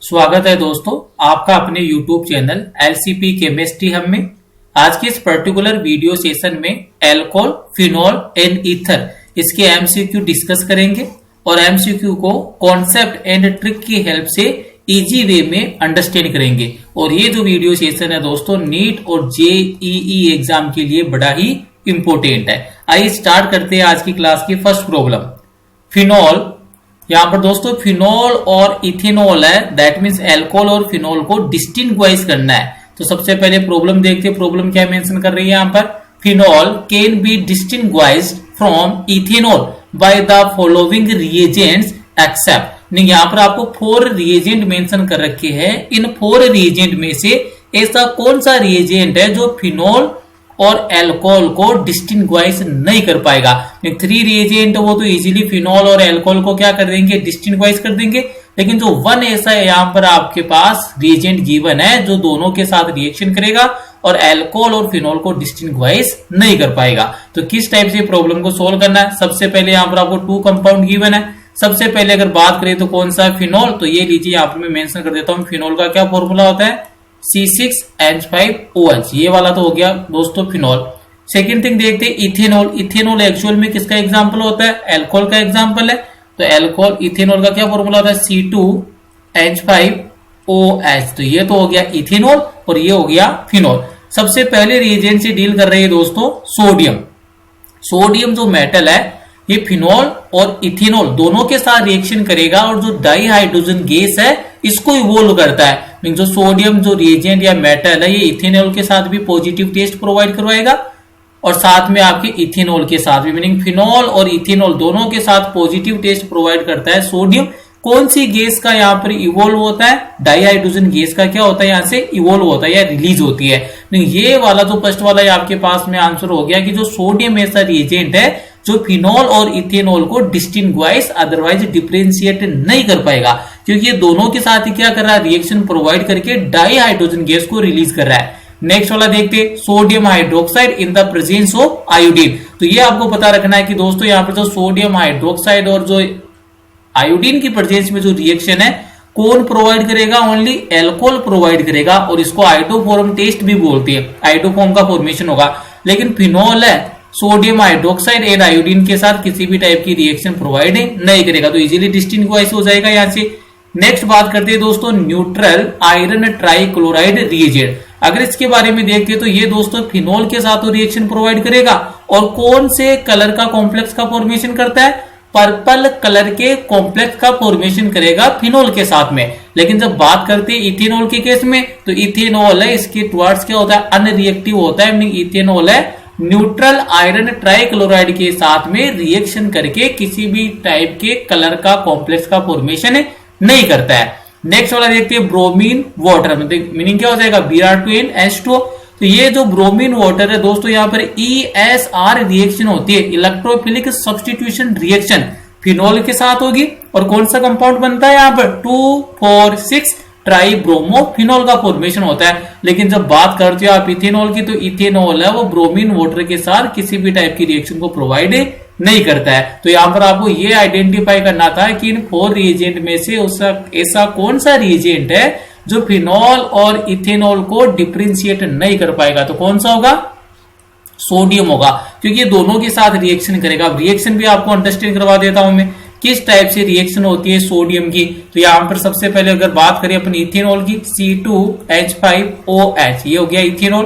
स्वागत है दोस्तों आपका अपने YouTube चैनल एलसीपी केमिस्ट्री हब में। आज के इस पर्टिकुलर वीडियो सेशन में एल्कोहल, फिनॉल एंड ईथर इसके एमसीक्यू डिस्कस करेंगे और एमसीक्यू को कॉन्सेप्ट एंड ट्रिक की हेल्प से इजी वे में अंडरस्टैंड करेंगे। और ये जो वीडियो सेशन है दोस्तों नीट और जेईई एग्जाम के लिए बड़ा ही इंपॉर्टेंट है। आइए स्टार्ट करते हैं आज की क्लास की फर्स्ट प्रॉब्लम। फिनॉल, यहाँ पर दोस्तों फिनॉल और इथेनॉल है, दैट मीन्स एल्कोहल और फिनॉल को डिस्टिंग्विश करना है। तो सबसे पहले प्रॉब्लम देखते हैं। प्रॉब्लम क्या मेंशन कर रही है यहाँ पर, phenol can be distinguished from ethanol by the following reagents except. नहीं, यहाँ पर आपको 4 रिएजेंट मेंशन कर रखे हैं। इन 4 रिएजेंट में से ऐसा कौन सा रिएजेंट है जो फिनॉल और अल्कोहल को डिस्टिंग्विश नहीं कर पाएगा। 3 रिएजेंट वो तो इजीली फिनॉल और अल्कोहल को क्या कर देंगे, डिस्टिंग्विश कर देंगे। लेकिन जो 1 ऐसा है यहाँ पर आपके पास रिएजेंट गिवन है जो दोनों के साथ रिएक्शन करेगा और अल्कोहल और फिनॉल को डिस्टिंग्विश नहीं कर पाएगा। तो किस टाइप से प्रॉब्लम को सोल्व करना है, सबसे पहले यहाँ पर आपको 2 कंपाउंड गिवन है। सबसे पहले अगर बात करें तो कौन सा फिनॉल, तो ये लीजिए यहाँ पर मैं मेंशन कर देता हूँ। फिनॉल का क्या फॉर्मूला होता है, C6H5OH, ये वाला तो हो गया दोस्तों फिनॉल। सेकंड थिंग देखते हैं इथेनॉल। इथेनॉल एक्चुअल में किसका एग्जांपल होता है, अल्कोहल का एग्जांपल है। तो अल्कोहल इथेनॉल का क्या फॉर्मूला होता है, C2H5OH। तो ये तो हो गया इथेनॉल और ये हो गया फिनॉल। सबसे पहले रिएजेंट से डील कर रहे हैं दोस्तों सोडियम। सोडियम जो मेटल है ये फिनॉल और इथेनॉल दोनों के साथ रिएक्शन करेगा और जो डाई हाइड्रोजन गैस है इसको इवोल्व करता है। जो सोडियम जो रिएजेंट या मेटल है ये इथेनॉल के साथ भी पॉजिटिव टेस्ट प्रोवाइड करवाएगा और साथ में आपके इथेनॉल के साथ भी, मीनिंग फिनॉल और इथेनॉल दोनों के साथ पॉजिटिव टेस्ट प्रोवाइड करता है सोडियम। कौन सी गैस का यहाँ पर इवोल्व होता है, डाई हाइड्रोजन गैस का क्या होता है यहाँ से इवोल्व होता है या रिलीज होती है। ये वाला जो फर्स्ट वाला आपके पास में आंसर हो गया कि जो सोडियम ऐसा रिएजेंट है जो फिनॉल और इथेनॉल को डिस्टिंग्विश अदरवाइज डिफरेंशिएट नहीं कर पाएगा, क्योंकि ये दोनों के साथ ही क्या कर रहा है, रिएक्शन प्रोवाइड करके डाई हाइड्रोजन गैस को रिलीज कर रहा है। नेक्स्ट वाला देखते हैं sodium hydroxide in the presence of iodine. तो ये आपको पता रखना है कि दोस्तों यहाँ पर जो सोडियम हाइड्रोक्साइड और जो आयोडीन की प्रेजेंस में जो रिएक्शन है कौन प्रोवाइड करेगा, ओनली अल्कोहल प्रोवाइड करेगा और इसको आइडोफॉर्म टेस्ट भी बोलते हैं, आइडोफॉर्म का फॉर्मेशन होगा। लेकिन फिनॉल है सोडियम हाइड्रोक्साइड एंड आयोडीन के साथ किसी भी टाइप की रिएक्शन प्रोवाइड नहीं करेगा, तो इजीली डिस्टिंग्विश हो जाएगा यहाँ से। नेक्स्ट बात करते हैं दोस्तों न्यूट्रल आयरन ट्राइक्लोराइड रिएजेंट। अगर इसके बारे में देखते हैं तो ये दोस्तों फिनॉल के साथ रिएक्शन प्रोवाइड करेगा और कौन से कलर का कॉम्प्लेक्स का फॉर्मेशन करता है, पर्पल कलर के कॉम्प्लेक्स का फॉर्मेशन करेगा फिनॉल के साथ में। लेकिन जब बात करते हैं इथेनॉल के केस में तो इथेनॉल है इसके टुवर्ड्स क्या होता है, अनरिएक्टिव होता है। इथेनॉल है न्यूट्रल आयरन ट्राइक्लोराइड के साथ में रिएक्शन करके किसी भी टाइप के कलर का कॉम्प्लेक्स का फॉर्मेशन नहीं करता है। नेक्स्ट वाला देखते हैं ब्रोमीन वाटर, मीनिंग क्या हो जाएगा Br2NH2। तो ये जो ब्रोमीन वाटर है दोस्तों यहाँ पर ESR रिएक्शन होती है, इलेक्ट्रोफिलिक सब्स्टिट्यूशन रिएक्शन फिनॉल के साथ होगी और कौन सा कंपाउंड बनता है यहाँ पर 2,4,6 ट्राइब्रोमोफिनॉल का फॉर्मेशन होता है। लेकिन जब बात करते हो आप इथेनॉल की तो इथेनॉल है वो ब्रोमीन वाटर के साथ किसी भी टाइप की रिएक्शन को प्रोवाइड नहीं करता है। तो यहाँ पर आपको ये आइडेंटिफाई करना था कि इन 4 रिएजेंट में से ऐसा कौन सा रिएजेंट है जो फिनॉल और इथेनॉल को डिफरेंशिएट नहीं कर पाएगा। तो कौन सा होगा, सोडियम होगा, क्योंकि ये दोनों के साथ रिएक्शन करेगा। अब रिएक्शन भी आपको अंडरस्टैंड करवा देता हूं मैं किस टाइप से रिएक्शन होती है सोडियम की। तो यहाँ पर सबसे पहले अगर बात करें अपनी इथेनॉल की C2H5OH, ये हो गया इथेनॉल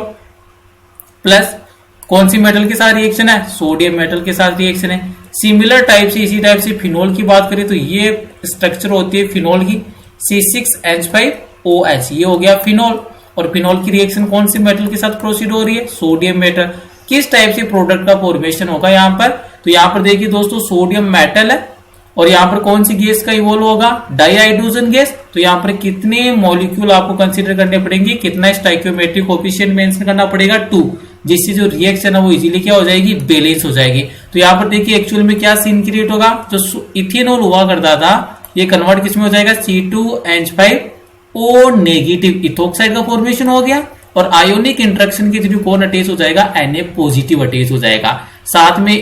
प्लस कौन सी मेटल के साथ रिएक्शन है, सोडियम मेटल के साथ रिएक्शन है। सिमिलर टाइप से इसी टाइप से फिनॉल की बात करें तो ये स्ट्रक्चर होती है फिनॉल की C6H5OH, ये हो गया फिनॉल। और फिनॉल की रिएक्शन कौन सी मेटल के साथ प्रोसीड हो रही है, सोडियम मेटल। किस टाइप से प्रोडक्ट का फॉर्मेशन होगा यहाँ पर, तो यहाँ पर देखिए दोस्तों सोडियम मेटल है और यहाँ पर कौन सी गैस का इवोल्व होगा, डाई हाइड्रोजन गैस। तो यहाँ पर कितने मॉलिक्यूल आपको कंसीडर करने पड़ेंगे, कितना स्टाइकियोमेट्रिक कोएफिशिएंट मेंशन करना पड़ेगा 2, जिससे जो रिएक्शन है वो इजीली क्या हो जाएगी, बैलेंस हो जाएगी। तो यहाँ पर देखिए एक्चुअल में क्या सीन क्रिएट होगा, जो इथेनॉल हुआ करता था ये कन्वर्ट किसमें हो जाएगा, C2H5O नेगेटिव इथोक्साइड का फॉर्मेशन हो गया और आयोनिक इंट्रैक्शन के थ्रू कौन अटैच हो जाएगा, Na पॉजिटिव अटैच हो जाएगा। साथ में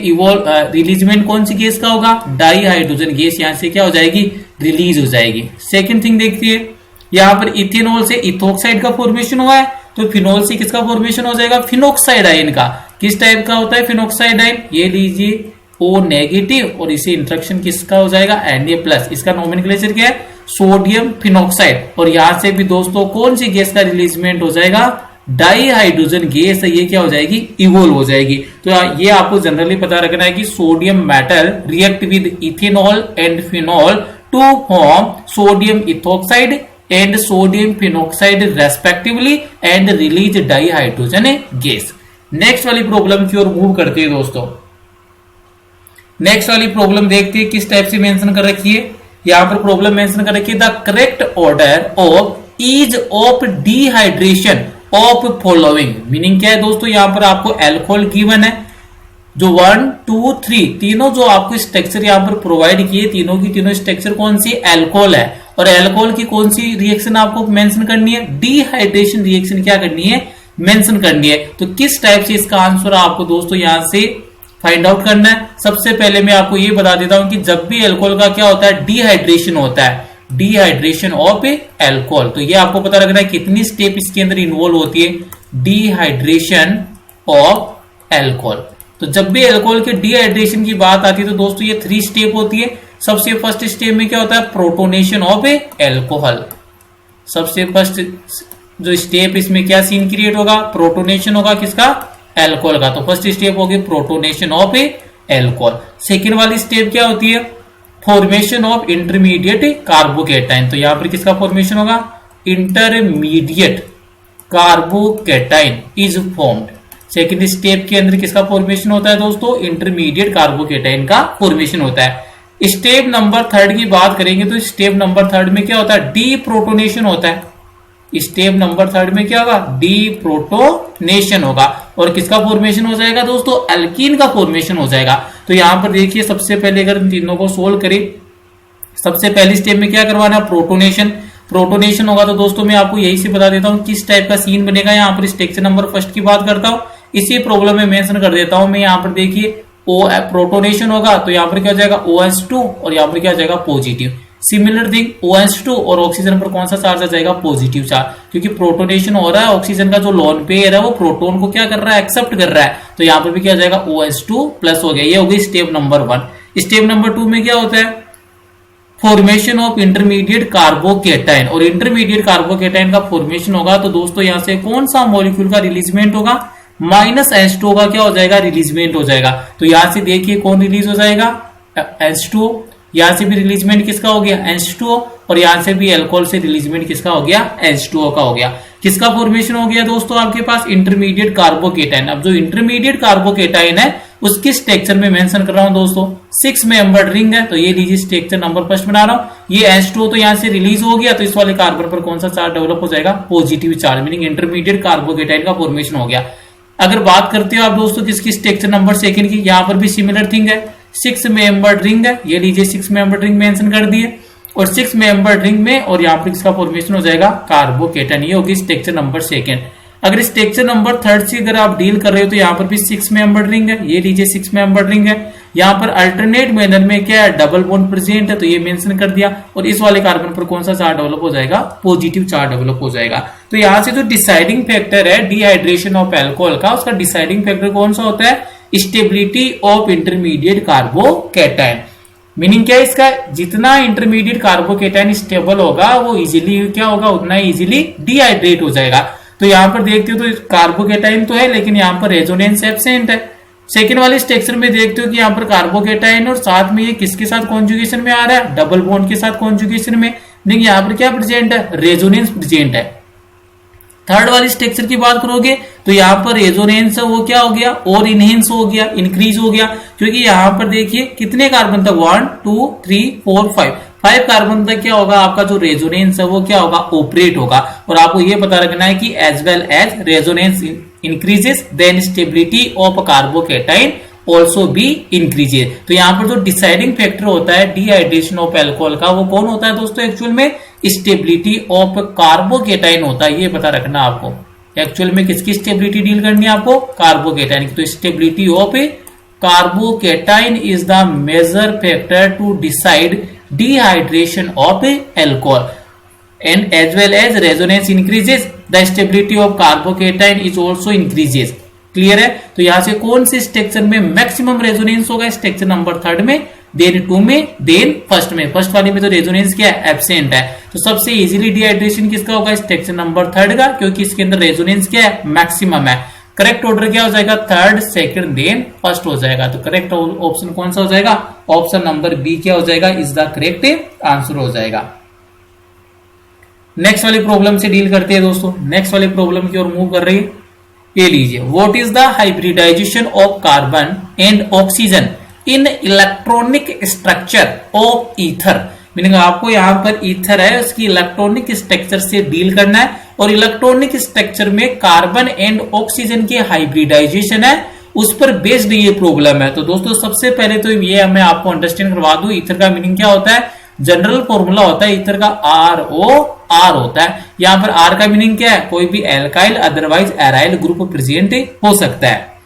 रिलीजमेंट कौन सी गैस का होगा, डाई हाइड्रोजन गैस यहाँ से क्या हो जाएगी, रिलीज हो जाएगी। सेकंड थिंग देखिए यहाँ पर इथेनॉल से इथोक्साइड का फॉर्मेशन हुआ है, तो फिनोल से किसका फॉर्मेशन हो जाएगा, फिनोक्साइड आयन का। किस टाइप का होता है फिनोक्साइड आयन, ये लीजिए O नेगेटिव, और इसे इंट्रैक्शन किसका हो जाएगा, Na+। इसका नोमेनक्लेचर क्या है, सोडियम फिनोक्साइड। और यहां से भी दोस्तों कौन सी गैस का रिलीजमेंट हो जाएगा, डाई हाइड्रोजन गैस है, ये क्या हो जाएगी, इवोल्व हो जाएगी। तो ये आपको जनरली पता रखना है कि sodium metal react with ethanol and phenol to form sodium ethoxide and sodium phenoxide respectively and release dihydrogen gas. Next वाली प्रॉब्लम की ओर मूव करते हैं दोस्तों। नेक्स्ट वाली प्रॉब्लम देखते हैं किस टाइप से मेंशन कर रखी है। यहां पर प्रॉब्लम मेंशन कर रखी है, the correct order of ease of dehydration of following. Meaning क्या है दोस्तों, यहां पर आपको अल्कोहल गिवन है, जो 1 2 3 तीनों जो आपको स्ट्रक्चर यहां पर प्रोवाइड किए, तीनों की तीनों स्ट्रक्चर कौन सी, अल्कोहल है। और अल्कोहल की कौन सी रिएक्शन आपको मेंशन करनी है, डिहाइड्रेशन रिएक्शन क्या करनी है, मेंशन करनी है। तो किस टाइप से इसका आंसर आपको दोस्तों यहां से फाइंड आउट करना है। सबसे पहले मैं आपको ये बता देता हूं कि जब भी अल्कोहल का क्या होता है, डिहाइड्रेशन होता है, डिहाइड्रेशन ऑफ अल्कोहल। तो ये आपको पता रखना है कितनी स्टेप इसके अंदर इन्वॉल्व होती है, डिहाइड्रेशन ऑफ अल्कोहल। तो जब भी अल्कोहल के डिहाइड्रेशन की बात आती है तो दोस्तों ये 3 स्टेप होती है। सबसे फर्स्ट स्टेप में क्या होता है, प्रोटोनेशन ऑफ अल्कोहल। सबसे फर्स्ट जो स्टेप इसमें क्या सीन क्रिएट होगा, प्रोटोनेशन होगा किसका, अल्कोहल का। तो फर्स्ट स्टेप होगी प्रोटोनेशन ऑफ अल्कोहल। सेकेंड वाली स्टेप क्या होती है, फॉर्मेशन ऑफ इंटरमीडिएट कार्बोकेटाइन। तो यहां पर किसका फॉर्मेशन होगा, intermediate carbocation is formed. Second step के अंदर किसका फॉर्मेशन होता है दोस्तों, इंटरमीडिएट कार्बोकेटाइन का फॉर्मेशन होता है। स्टेप नंबर 3 की बात करेंगे तो स्टेप नंबर 3 में क्या होता है, डी प्रोटोनेशन होता है। स्टेप नंबर 3 में क्या होगा, डी प्रोटोनेशन होगा। और किसका फॉर्मेशन हो जाएगा दोस्तों, एल्कीन का फॉर्मेशन हो जाएगा। तो यहां पर देखिए सबसे पहले अगर इन तीनों को सोल्व करें, सबसे पहली स्टेप में क्या करवाना है, प्रोटोनेशन। प्रोटोनेशन होगा तो दोस्तों मैं आपको यही से बता देता हूं किस टाइप का सीन बनेगा। यहां पर स्ट्रक्चर नंबर 1 की बात करता हूं, इसी प्रॉब्लम में मेंशन कर देता हूं मैं। यहां पर देखिए प्रोटोनेशन होगा तो यहां पर क्या हो जाएगा, OH2, और यहां पर क्या हो जाएगा, पॉजिटिव। सिमिलर थिंग OH2 और ऑक्सीजन पर कौन सा चार्ज आ जाएगा, पॉजिटिव चार्ज, क्योंकि प्रोटोनेशन हो रहा है, ऑक्सीजन का जो लोन पेयर है वो प्रोटोन को क्या कर रहा है, एक्सेप्ट कर रहा है। तो यहां पर भी क्या हो जाएगा, OH2 प्लस हो गया। ये हो गई स्टेप नंबर 1। स्टेप नंबर 2 में क्या होता है, फॉर्मेशन ऑफ इंटरमीडिएट कार्बोकेटाइन। और इंटरमीडिएट कार्बोकेटाइन का फॉर्मेशन होगा तो दोस्तों यहां से कौन सा मॉलिक्यूल का रिलीजमेंट होगा, -H2 का क्या हो जाएगा, रिलीजमेंट हो जाएगा। तो यहां से देखिए कौन रिलीज हो जाएगा, H2। यहां से भी रिलीजमेंट किसका हो गया, H2O। और यहां से भी अल्कोहल से रिलीजमेंट किसका हो गया, H2O का हो गया। किसका फॉर्मेशन हो गया दोस्तों आपके पास, इंटरमीडिएट कार्बोकेटाइन। अब जो इंटरमीडिएट कार्बोकेटाइन है उसके स्ट्रक्चर में मेंशन कर रहा हूं दोस्तों, 6 मेंबर्ड रिंग है। तो ये लीजिए स्ट्रक्चर नंबर 1 बना रहा हूं। ये H2O तो यहां से रिलीज हो गया, तो इस वाले कार्बन पर कौन सा चार्ज डेवलप हो जाएगा, positive charge, meaning intermediate carbocation का फॉर्मेशन हो गया। अगर बात करते हो आप दोस्तों किसकी, स्ट्रक्चर नंबर 2 की, यहां पर भी सिमिलर थिंग है, 6 मेंबर्ड रिंग है। ये लीजिए 6 मेंबर्ड रिंग मेंशन कर दिए, और 6 मेंबर्ड रिंग में और यहां पर किसका फॉर्मेशन हो जाएगा, कार्बोकेटाइन। ये होगी स्ट्रक्चर नंबर 2। अगर स्ट्रक्चर नंबर 3 से अगर आप डील कर रहे हो तो यहां पर भी 6 मेंबर्ड रिंग है। ये लीजिए 6 मेंबर्ड रिंग है। यहां पर अल्टरनेट मैनर में क्या है, डबल बॉन्ड प्रेजेंट है, तो ये मेंशन कर दिया। और इस वाले कार्बन पर कौन सा चार्ज डेवलप हो जाएगा, पॉजिटिव चार्ज डेवलप हो जाएगा। तो यहां से जो डिसाइडिंग फैक्टर है डिहाइड्रेशन ऑफ अल्कोहल का, उसका डिसाइडिंग फैक्टर कौन सा होता है, stability of intermediate carbocation. Meaning क्या है इसका, जितना इंटरमीडिएट कार्बोकेटाइन स्टेबल होगा वो इजीली क्या होगा, उतना इजीली डिहाइड्रेट हो जाएगा। तो यहां पर देखते हो तो कार्बोकेटाइन तो है लेकिन यहां पर रेजोनेंस एब्सेंट है। सेकेंड वाले स्ट्रक्चर में देखते हो कि यहां पर कार्बोकेटाइन और साथ में ये किसके साथ कॉन्जुगेशन में आ रहा है, डबल बॉन्ड के साथ कॉन्जुगेशन में। लेकिन यहां पर क्या प्रेजेंट है, रेजोनेंस प्रेजेंट है। थर्ड वाली स्ट्रक्चर की बात करोगे तो यहां पर रेजोनेंस वो क्या हो गया, और इनहेंस हो गया, इंक्रीज हो गया, क्योंकि यहां पर देखिए कितने कार्बन तक, 1 2 3 4 5 कार्बन तक क्या होगा, आपका जो रेजोनेंस है वो क्या होगा, ऑपरेट होगा। और आपको ये पता रखना है कि as well as resonance increases then stability of carbocation also भी इंक्रीजेस। तो यहाँ पर जो डिसाइडिंग फैक्टर होता है डिहाइड्रेशन ऑफ अल्कोहल का, वो कौन होता है दोस्तों, एक्चुअल में स्टेबिलिटी ऑफ कार्बोकेटाइन होता है। ये पता रखना आपको, एक्चुअल में किसकी स्टेबिलिटी डील करनी है आपको, कार्बोकेटाइन की। तो stability of carbocation is the major factor to decide dehydration of alcohol. and as well as resonance increases, the stability of carbocation is also increases. Clear है? तो यहां से कौन से स्ट्रक्चर में मैक्सिमम रेजोनेंस होगा? स्ट्रक्चर नंबर 3 में, then 2 में, देन फर्स्ट में. फर्स्ट वाले में तो रेजोनेंस क्या है? एब्सेंट है. तो सबसे इजीली डिहाइड्रेशन किसका होगा? स्ट्रक्चर नंबर 3 का, क्योंकि इसके अंदर रेजोनेंस क्या है? मैक्सिमम है. करेक्ट ऑर्डर क्या हो जाएगा? थर्ड, सेकंड, देन फर्स्ट हो जाएगा. तो करेक्ट ऑप्शन कौन सा हो जाएगा? ऑप्शन नंबर बी क्या हो जाएगा? इज द करेक्ट आंसर हो जाएगा. नेक्स्ट वाली प्रॉब्लम से डील करते हैं दोस्तों. नेक्स्ट वाली प्रॉब्लम की ओर मूव कर रही है. ये लीजिए, what is the hybridization of carbon and oxygen in electronic structure of ether. Meaning आपको यहां पर ईथर है, उसकी इलेक्ट्रॉनिक स्ट्रक्चर से डील करना है, और इलेक्ट्रॉनिक स्ट्रक्चर में कार्बन एंड ऑक्सीजन की हाइब्रिडाइजेशन है, उस पर बेस्ड ये प्रॉब्लम है. तो दोस्तों सबसे पहले तो ये मैं आपको अंडरस्टैंड करवा दूं, ईथर का मीनिंग क्या होता है. जनरल फॉर्मूला होता है ईथर का ROR होता है. यहां पर R का मीनिंग क्या है? कोई भी alkyl otherwise aryl group present हो सकता है.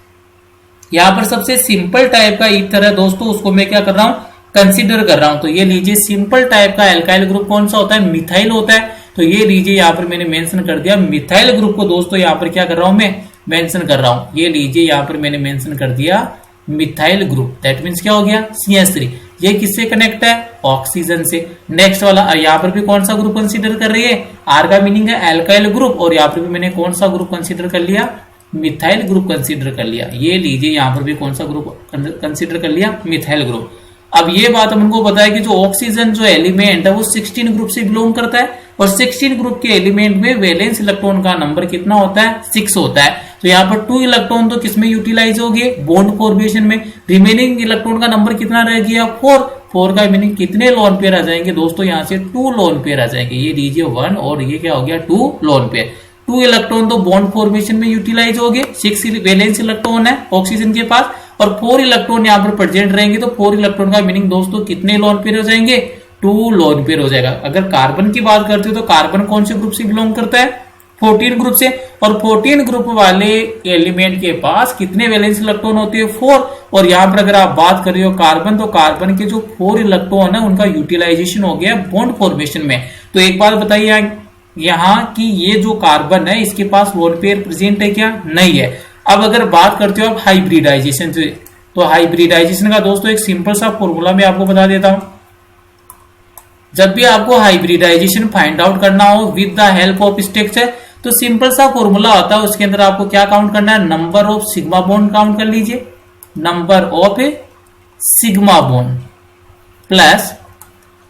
यहां पर सबसे सिंपल टाइप का ईथर है दोस्तों, उसको मैं क्या कर रहा हूं? कंसीडर कर रहा हूं. तो ये लीजिए, सिंपल टाइप का एल्काइल ग्रुप कौन सा होता है? मिथाइल होता है. तो ये लीजिए, यहां पर मैंने मेंशन कर दिया मिथाइल ग्रुप को दोस्तों. यहां पर क्या कर रहा हूं? मैं मेंशन कर रहा हूं. ये लीजिए, यहां पर मैंने मेंशन कर दिया मिथाइल ग्रुप. दैट मींस क्या हो गया? CH3. ये किससे कनेक्ट है? ऑक्सीजन से. नेक्स्ट वाला, यहाँ पर भी कौन सा ग्रुप कंसीडर कर रही है? R का मीनिंग है एल्काइल ग्रुप, और यहाँ पर भी मैंने कौन सा ग्रुप कंसीडर कर लिया? मिथाइल ग्रुप कंसीडर कर लिया. ये लीजिए, यहाँ पर भी कौन सा ग्रुप कंसीडर कर लिया? Methyl group. अब ये बात हमको पता है कि जो ऑक्सीजन जो एलिमेंट है वो 16 ग्रुप से बिलोंग करता है, और 16 ग्रुप के एलिमेंट में वैलेंस इलेक्ट्रॉन का नंबर कितना होता है? 6 होता है. तो यहाँ पर 2 इलेक्ट्रॉन तो किसमें यूटिलाइज हो गए? बॉन्ड फॉर्मेशन में. रिमेनिंग इलेक्ट्रॉन का नंबर कितना रह गया? 4 का मीनिंग कितने लोन पेयर आ जाएंगे दोस्तों? यहाँ से 2 लोन पेयर आ जाएंगे. ये लीजिए 1, और ये क्या हो गया? 2 लोन पेयर. 2 इलेक्ट्रॉन तो बॉन्ड फॉर्मेशन में यूटिलाइज हो गए. 6 वैलेंस इलेक्ट्रॉन है ऑक्सीजन के पास, और 4 इलेक्ट्रॉन यहाँ पर प्रेजेंट रहेंगे. तो 4 इलेक्ट्रॉन का मीनिंग दोस्तों कितने लोन पेयर हो जाएंगे? 2 लोन पेयर हो जाएगा. अगर कार्बन की बात करते हो तो कार्बन कौन से ग्रुप से बिलोंग करता है? 14 ग्रुप से. और 14 ग्रुप वाले एलिमेंट के पास कितने वैलेंस इलेक्ट्रॉन होते हैं? 4. और यहां पर अगर आप बात कर रहे हो कार्बन, तो कार्बन के जो 4 इलेक्ट्रॉन है उनका यूटिलाइजेशन हो गया बॉन्ड फॉर्मेशन में. तो एक बात बताइए यहाँ कि ये जो कार्बन है इसके पास लोन पेयर प्रेजेंट है क्या? नहीं है. अब अगर बात करते हो आप हाइब्रिडाइजेशन से, तो हाइब्रिडाइजेशन का दोस्तों एक सिंपल सा फॉर्मूला मैं आपको बता देता हूं. जब भी आपको हाइब्रिडाइजेशन फाइंड आउट करना हो with the help of structure, तो सिंपल सा फॉर्मूला होता है. उसके अंदर आपको क्या काउंट करना है? Number of sigma bond count कर लीजिए. Number of sigma bond plus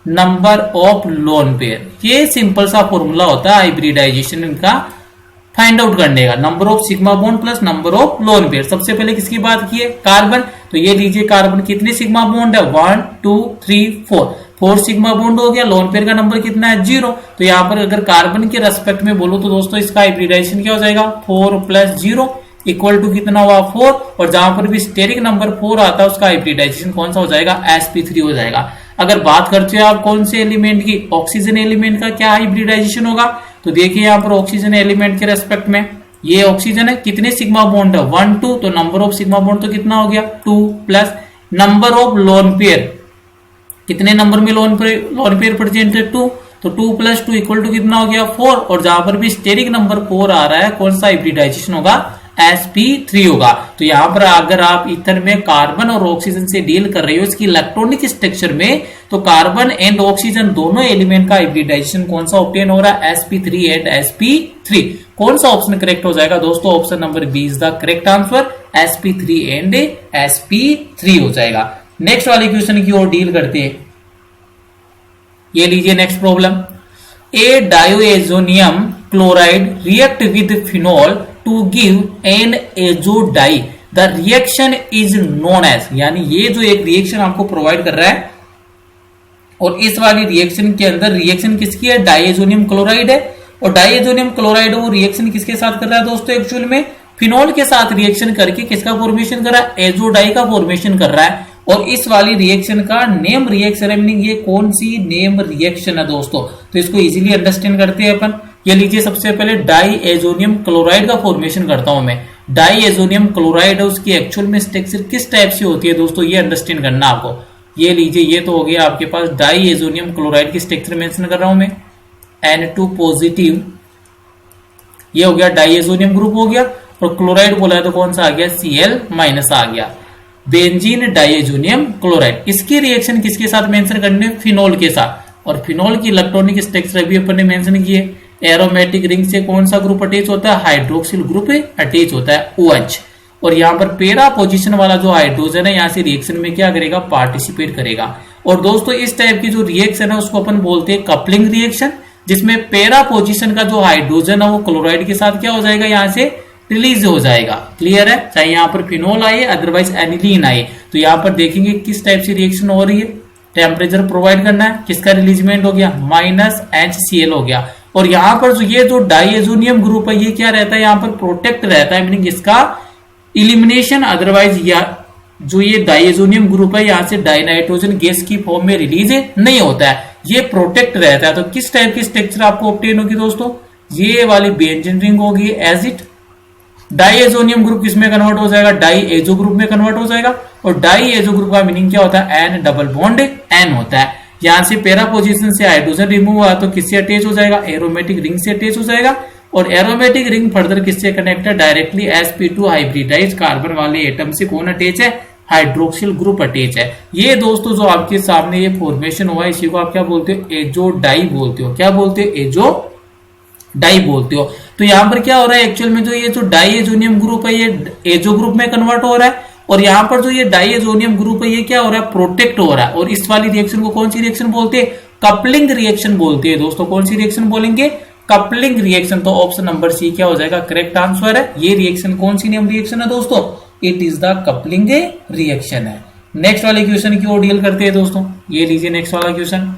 number of lone pair. ये सिंपल सा फॉर्मूला होता है हाइब्रिडाइजेशन का फाइंड आउट करने का. Number of sigma bond plus number of lone pair. सबसे पहले किसकी बात की है? कार्बन. तो ये लीजिए, कार्बन कितने सिग्मा बॉन्ड है? 1 2 3 4 सिग्मा बॉन्ड हो गया. लोन पेयर का नंबर कितना है? 0. तो यहाँ पर अगर कार्बन के रेस्पेक्ट में बोलो तो दोस्तों इसका हाइब्रिडाइजेशन क्या हो जाएगा? 4 + 0 इक्वल टू कितना हुआ? 4. और जहां पर भी स्टेरिक नंबर 4 आता है उसका हाइब्रिडाइजेशन कौन सा हो जाएगा? sp3 हो जाएगा. अगर बात करते हो आप कौन से एलिमेंट की? ऑक्सीजन एलिमेंट का क्या हाइब्रिडाइजेशन होगा? तो देखिए यहाँ पर ऑक्सीजन एलिमेंट के रेस्पेक्ट में ये ऑक्सीजन है, कितने सिग्मा बॉन्ड है? 1 2. तो नंबर ऑफ सिग्मा बॉन्ड तो कितना हो गया? 2 plus number of lone pair, कितने नंबर में लोन पेयर प्रेजेंट है? 2. तो 2 + 2 इक्वल टू कितना हो गया? 4. और जहां पर भी स्टेरिक नंबर 4 आ रहा है, कौन सा हाइब्रिडाइजेशन होगा? sp3 होगा. तो यहां पर अगर आप ईथर में कार्बन और ऑक्सीजन से डील कर रहे हो इसकी इलेक्ट्रॉनिक स्ट्रक्चर में, तो कार्बन एंड ऑक्सीजन दोनों एलिमेंट का हाइब्रिडाइजेशन कौन सा ऑब्टेन हो रहा है? sp3 and sp3. कौन सा ऑप्शन करेक्ट हो जाएगा दोस्तों? Option number B is the correct answer. sp3 and sp3 हो जाएगा. नेक्स्ट वाले क्वेश्चन की ओर डील करते हैं. ये लीजिए next problem. A diazonium chloride react with phenol to give an azo dye. The reaction is known as, यानी ये जो एक रिएक्शन आपको प्रोवाइड कर रहा है, और इस वाली रिएक्शन के अंदर रिएक्शन किसकी है? डाइएजोनियम क्लोराइड है. और डाइएजोनियम क्लोराइड वो रिएक्शन किसके साथ कर रहा है दोस्तों? एक्चुअल में फिनॉल के साथ रिएक्शन करके किसका फॉर्मेशन कर रहा है? एजो डाई का फॉर्मेशन कर रहा है. और इस वाली रिएक्शन का नेम रिएक्शन है, मीनिंग ये कौन सी नेम रिएक्शन है दोस्तों? तो इसको इजीली अंडरस्टैंड करते हैं अपन. ये लीजिए, सबसे पहले डाइएजोनियम क्लोराइड का फॉर्मेशन करता हूं मैं. डाइएजोनियम क्लोराइड है, उसकी एक्चुअल में स्ट्रक्चर किस टाइप से होती है दोस्तों, ये अंडरस्टैंड करना आपको. ये लीजिए, ये तो हो गया आपके पास डाइएजोनियम क्लोराइड की स्ट्रक्चर मेंशन कर रहा हूं मैं. N2 पॉजिटिव, ये हो गया डाइएजोनियम ग्रुप हो गया। और क्लोराइड बोला है तो कौन सा आ गया, Cl माइनस आ गया, बेंजीन डाइएजोनियम क्लोराइड। इसकी रिएक्शन किसके साथ मेंशन करने, फिनोल के साथ। और फिनोल की इलेक्ट्रॉनिक स्ट्रक्चर भी अपन ने मेंशन किए। एरोमेटिक रिंग से कौन सा ग्रुप अटैच होता है, हाइड्रोक्सिल ग्रुप अटैच होता है OH। और यहाँ पर पैरा पोजीशन वाला जो हाइड्रोजन है यहाँ से रिएक्शन में क्या करेगा, पार्टिसिपेट करेगा। और दोस्तों इस टाइप की जो रिएक्शन है उसको अपन बोलते हैं कपलिंग रिएक्शन, जिसमें पैरा पोजीशन का जो हाइड्रोजन है वो क्लोराइड के साथ क्या हो जाएगा, यहाँ से रिलीज हो जाएगा। क्लियर है, चाहे यहाँ पर फिनोल आए अदरवाइज एनिलीन आए। तो यहाँ पर देखेंगे किस टाइप से रिएक्शन हो रही है, टेम्परेचर प्रोवाइड करना है, किसका रिलीजमेंट हो गया, -HCl हो गया। और यहाँ पर जो ये जो डाइएजोनियम ग्रुप है ये क्या रहता है, यहाँ पर प्रोटेक्ट रहता है, मीनिंग इसका इलिमिनेशन अदरवाइज या जो ये डाइएजोनियम ग्रुप है यहाँ से डाइनाइट्रोजन गैस की फॉर्म में रिलीज नहीं होता है, ये प्रोटेक्ट रहता है। तो किस टाइप की स्ट्रक्चर आपको ऑब्टेन होगी दोस्तों, ये वाली बेंजीन रिंग होगी एज इट। डाइएजोनियम ग्रुप किसमें कन्वर्ट हो जाएगा, डाइएजो ग्रुप में कन्वर्ट हो जाएगा। और डाइएजो ग्रुप का मीनिंग क्या होता है, N डबल बॉन्ड N होता है। यहां से पैरा पोजीशन से हाइड्रोजन रिमूव हुआ तो किससे अटैच हो जाएगा, एरोमेटिक रिंग से अटैच हो जाएगा। और एरोमेटिक रिंग फर्दर किससे कनेक्ट है, डायरेक्टली sp2 हाइब्रिडाइज कार्बन वाले एटम से कौन अटैच है, हाइड्रोक्सिल ग्रुप अटैच है। ये दोस्तों जो आपके सामने ये फॉर्मेशन हुआ है इसी को आप क्या बोलते हो, एजो डाई बोलते हो। क्या बोलते हो, एजो डाई बोलते हो। तो यहां पर क्या हो रहा है, एक्चुअल में जो ये जो डाइएजोनियम ग्रुप है ये एजो ग्रुप में कन्वर्ट हो रहा है। और यहां पर जो ये डाइएजोनियम ग्रुप है ये क्या हो रहा है, प्रोटेक्ट हो रहा है। और इस वाली रिएक्शन को कौन सी रिएक्शन बोलते हैं, कपलिंग रिएक्शन बोलते हैं दोस्तों। कौन सी रिएक्शन बोलेंगे, कपलिंग रिएक्शन। तो ऑप्शन नंबर सी क्या हो जाएगा, करेक्ट आंसर है। ये रिएक्शन कौन सी नेम रिएक्शन है दोस्तों, it is the coupling reaction है। नेक्स्ट वाले क्वेश्चन की ओर डील करते हैं दोस्तों, ये लीजिए नेक्स्ट वाला question.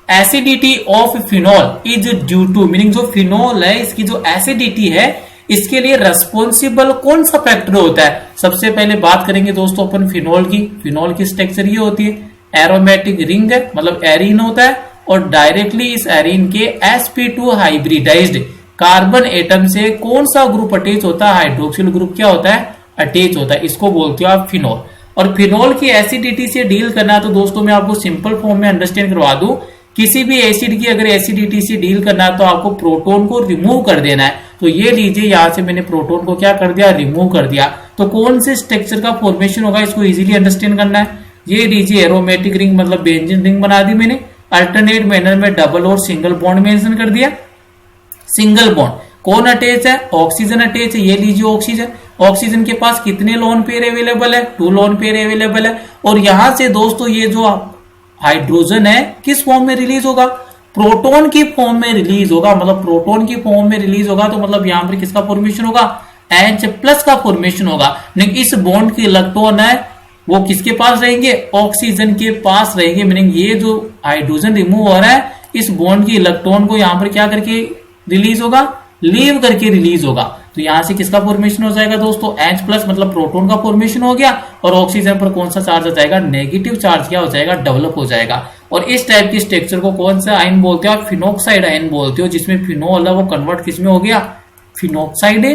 Acidity of phenol is due to, meaning जो फिनोल है इसकी जो एसिडिटी है इसके लिए रेस्पॉन्सिबल कौन सा फैक्टर होता है। सबसे पहले बात करेंगे दोस्तों अपन फिनोल की। फिनोल की स्ट्रक्चर ये होती है, एरोमेटिक रिंग है मतलब एरीन होता है। और डायरेक्टली इस एरीन के sp2 हाइब्रिडाइज्ड कार्बन एटम से कौन सा ग्रुप अटैच होता है, हाइड्रोक्सिल ग्रुप क्या होता है, अटैच होता है। इसको बोलते हो आप फिनोल। और फिनोल की एसिडिटी से डील करना तो दोस्तों मैं आपको सिंपल फॉर्म में अंडरस्टैंड करवा दूं, किसी भी एसिड की अगर एसिडिटी से डील करना है तो आपको प्रोटोन को रिमूव कर देना है। तो ये लीजिए यहां से मैंने प्रोटोन को क्या कर दिया, रिमूव कर दिया। तो कौन से स्ट्रक्चर का फॉर्मेशन होगा इसको इजीली अंडरस्टैंड करना है। ये लीजिए एरोमेटिक रिंग मतलब बेंजीन रिंग बना दी मैंने। अल्टरनेट मैनर में डबल और सिंगल बॉन्ड मेंशन कर दिया। सिंगल बॉन्ड कौन अटैच है, ऑक्सीजन अटैच है। ये लीजिए ऑक्सीजन, ऑक्सीजन के पास कितने लोन पेयर अवेलेबल है, 2 लोन पेयर अवेलेबल है। और यहां से दोस्तों ये जो हाइड्रोजन है किस फॉर्म में रिलीज होगा, प्रोटोन की फॉर्म में रिलीज होगा। मतलब प्रोटोन की फॉर्म में रिलीज होगा तो मतलब यहां पर किसका फॉर्मेशन होगा, H+ का फॉर्मेशन होगा। लेकिन इस बॉन्ड के इलेक्ट्रॉन है वो किसके पास रहेंगे, ऑक्सीजन के पास रहेंगे। मीनिंग ये जो हाइड्रोजन रिमूव हो रहा है इस बॉन्ड के इलेक्ट्रॉन को यहां पर क्या करके रिलीज होगा, लीव करके रिलीज होगा। तो यहां से किसका फॉर्मेशन हो जाएगा दोस्तों, H+ मतलब प्रोटोन का फॉर्मेशन हो गया। और ऑक्सीजन पर कौन सा चार्ज आ जाएगा, नेगेटिव चार्ज क्या हो जाएगा, डेवलप हो जाएगा। और इस टाइप की स्ट्रक्चर को कौन सा आयन बोलते हो, फिनोक्साइड आयन बोलते हो, जिसमें फिनोल है वो कन्वर्ट किसमें हो गया, फिनोक्साइड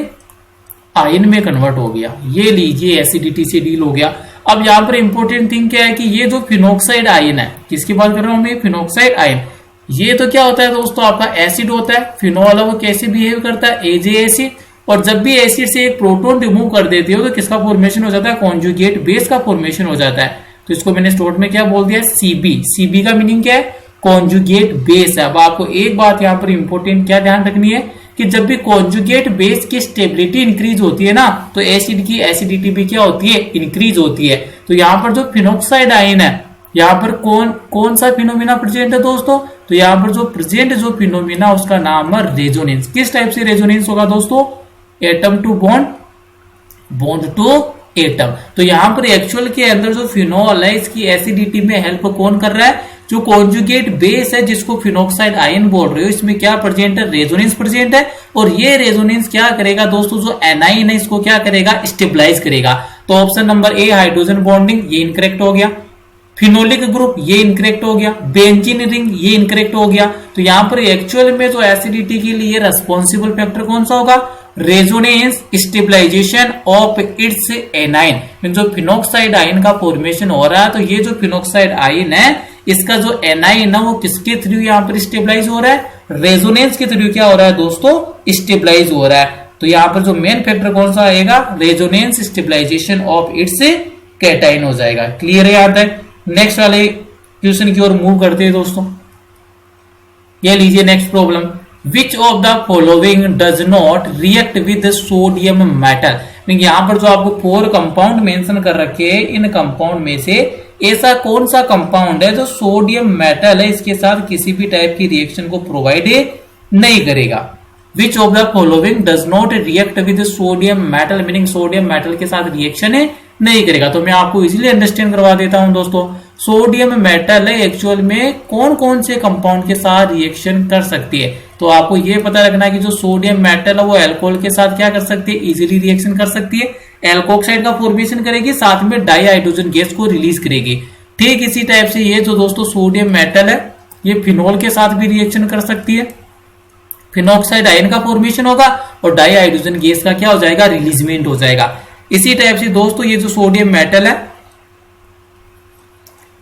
आयन में कन्वर्ट हो गया। ये लीजिए एसिडिटी से डील हो गया। अब यहाँ पर इंपॉर्टेंट थिंग क्या है कि ये जो फिनोक्साइड आयन है, किसकी बात कर रहा हूं मैं, फिनोक्साइड आयन। ये तो क्या होता है दोस्तों, आपका एसिड होता है। फिनोल वो कैसे बिहेव करता है, एज एसिड। और जब भी एसिड से एक प्रोटोन रिमूव कर देते हो तो किसका फॉर्मेशन हो जाता है, कॉन्जुगेट बेस का फॉर्मेशन हो जाता है। तो इसको मैंने शॉर्ट में क्या बोल दिया, CB। CB का मीनिंग क्या है, कॉन्जुगेट बेस है। अब आपको एक बात यहाँ पर इंपॉर्टेंट क्या ध्यान रखनी है कि जब भी कॉन्जुगेट बेस की स्टेबिलिटी इंक्रीज होती है ना तो एसिड की एसिडिटी भी क्या होती है, इंक्रीज होती है। तो यहाँ पर जो फिनोक्साइड आयन है यहाँ पर कौन सा फिनोमिना प्रेजेंट है दोस्तों, तो यहाँ पर जो प्रेजेंट जो फिनोमिना उसका नाम है रेजोनेंस। किस टाइप से रेजोनेंस होगा दोस्तों, atom to bond, bond to atom. तो यहाँ पर एक्चुअल के अंदर जो फिनोल है इसकी एसिडिटी में हेल्प कौन कर रहा है, जो कॉन्जुगेट बेस है जिसको फिनोक्साइड आयन बोल रहे हो, इसमें क्या प्रेजेंट है, रेजोनेंस प्रेजेंट है। और ये रेजोनेंस क्या करेगा दोस्तों, जो एनाइन है इसको क्या करेगा, स्टेबलाइज करेगा। तो option number A hydrogen bonding ये इनकरेक्ट हो गया, फिनोलिक ग्रुप ये इनकरेक्ट हो गया, बेंजीन रिंग ये इनकरेक्ट हो गया। तो यहां पर एक्चुअल में जो एसिडिटी के लिए रेस्पॉन्सिबल फैक्टर कौन सा होगा, resonance stabilization of its anion. जो फिनोक्साइड आयन का फॉर्मेशन हो रहा है तो ये जो फिनोक्साइड आयन है इसका जो एनाइन है वो किसके थ्रू यहाँ पर स्टेबलाइज हो रहा है, रेजोनेंस के थ्रू क्या हो रहा है दोस्तों, स्टेबलाइज हो रहा है। तो यहाँ पर जो मेन फैक्टर कौन सा आएगा, resonance stabilization of its cation हो जाएगा। क्लियर है यहाँ तक। नेक्स्ट वाले क्वेश्चन की ओर मूव करते हैं दोस्तों। ये लीजिए next problem, which of the following does not react with sodium metal. यहाँ पर जो आपको 4 कंपाउंड मेंशन कर रखे हैं, इन कंपाउंड में से ऐसा कौन सा कंपाउंड है जो सोडियम मेटल है इसके साथ किसी भी टाइप की रिएक्शन को प्रोवाइड नहीं करेगा। Which of the following does not react with sodium metal, meaning sodium metal के साथ रिएक्शन नहीं करेगा। तो मैं आपको इजीली अंडरस्टैंड करवा देता हूं दोस्तों। सोडियम मेटल है एक्चुअल में कौन कौन से कंपाउंड के साथ रिएक्शन कर सकती है। तो आपको यह पता रखना है कि जो सोडियम मेटल है वो अल्कोहल के साथ क्या कर सकती है, इजीली रिएक्शन कर सकती है, एल्कोक्साइड का फॉर्मेशन करेगी, साथ में डाई हाइड्रोजन गैस को रिलीज करेगी। ठीक इसी टाइप से ये जो दोस्तों सोडियम मेटल है ये फिनोल के साथ भी रिएक्शन कर सकती है, फिनोक्साइड आयन का फॉर्मेशन होगा और डाई हाइड्रोजन गैस का क्या हो जाएगा, रिलीजमेंट हो जाएगा। इसी टाइप से दोस्तों ये जो सोडियम मेटल है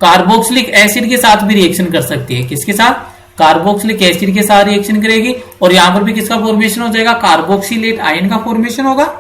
कार्बोक्सिलिक एसिड के साथ भी रिएक्शन कर सकती है। किसके साथ, कार्बोक्सिलिक एसिड के साथ रिएक्शन करेगी और यहां पर भी किसका फॉर्मेशन हो जाएगा, कार्बोक्सिलेट आयन का फॉर्मेशन होगा